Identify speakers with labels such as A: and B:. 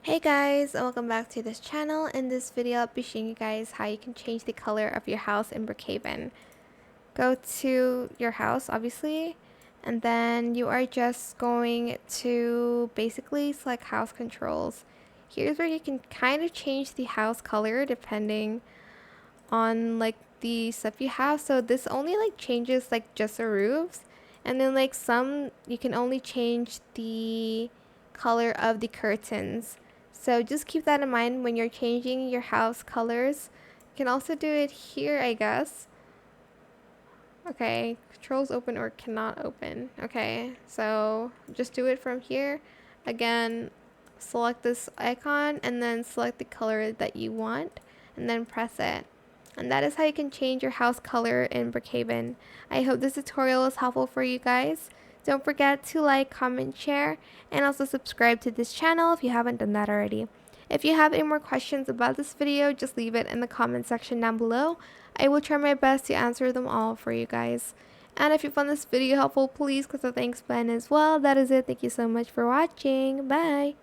A: Hey guys, and welcome back to this channel. In this video, I'll be showing you guys how you can change the color of your house in Brookhaven. Go to your house, obviously, and then you are just going to basically select house controls. Here's where you can kind of change the house color depending on like the stuff you have. So this only like changes like just the roofs, and then like some you can only change the color of the curtains. So just keep that in mind when you're changing your house colors. You can also do it here, I guess. Okay, controls open or cannot open. Okay, so just do it from here. Again, select this icon and then select the color that you want and then press it. And that is how you can change your house color in Brookhaven. I hope this tutorial is helpful for you guys. Don't forget to like, comment, share, and also subscribe to this channel if you haven't done that already. If you have any more questions about this video, just leave it in the comment section down below. I will try my best to answer them all for you guys. And if you found this video helpful, please click the thanks button as well. That is it. Thank you so much for watching. Bye!